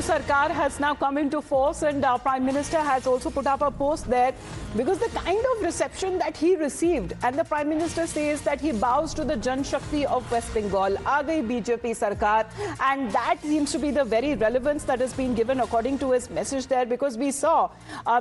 Sarkar has now come into force, and our Prime Minister has also put up a post there because the kind of reception that he received, and the Prime Minister says that he bows to the Jan Shakti of West Bengal, aa gayi BJP Sarkar, and that seems to be the very relevance that has been given according to his message there, because we saw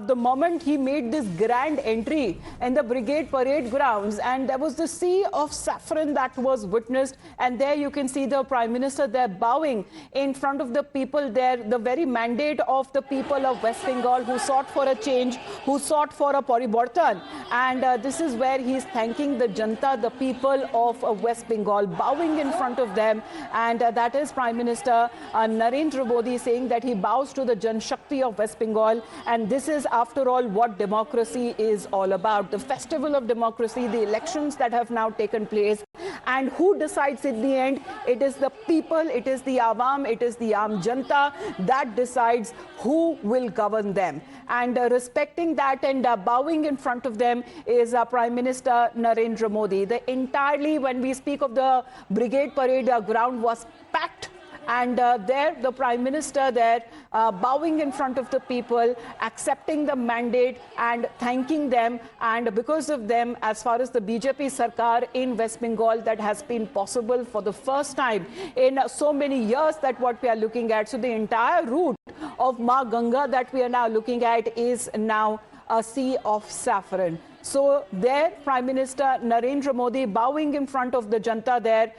the moment he made this grand entry in the Brigade Parade grounds, and there was the sea of saffron that was witnessed, and there you can see the Prime Minister there bowing in front of the people there, the very mandate of the people of West Bengal who sought for a change, who sought for a paribartan, and this is where he is thanking the Janta, the people of West Bengal, bowing in front of them, and that is Prime Minister Narendra Modi saying that he bows to the Jan Shakti of West Bengal, and this is after all what democracy is all about, the festival of democracy, the elections that have now taken place, and who decides in the end? It is the people, it is the Awam, it is the Aam Janta that decides who will govern them. And respecting that and bowing in front of them is Prime Minister Narendra Modi. Entirely, when we speak of the Brigade Parade ground, was packed. And there, the Prime Minister there, bowing in front of the people, accepting the mandate and thanking them. And because of them, as far as the BJP Sarkar in West Bengal, that has been possible for the first time in so many years that what we are looking at. So the entire route of Ma Ganga that we are now looking at is now a sea of saffron. So there, Prime Minister Narendra Modi bowing in front of the Janta there.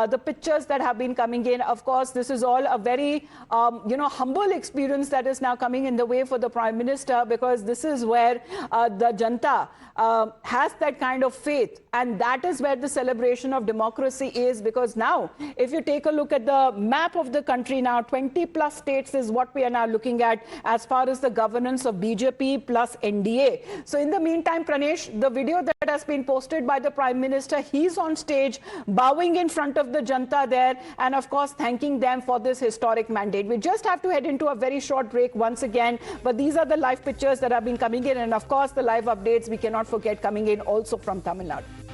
The pictures that have been coming in, of course, this is all a very, humble experience that is now coming in the way for the Prime Minister, because this is where the Janta has that kind of faith. And that is where the celebration of democracy is, because now, if you take a look at the map of the country now, 20 plus states is what we are now looking at as far as the governance of BJP plus NDA. So in the meantime, Pranesh, the video that has been posted by the Prime Minister, he's on stage bowing in front of the Janta there, and of course thanking them for this historic mandate. We just have to head into a very short break once again, but these are the live pictures that have been coming in, and of course the live updates we cannot forget coming in also from Tamil Nadu.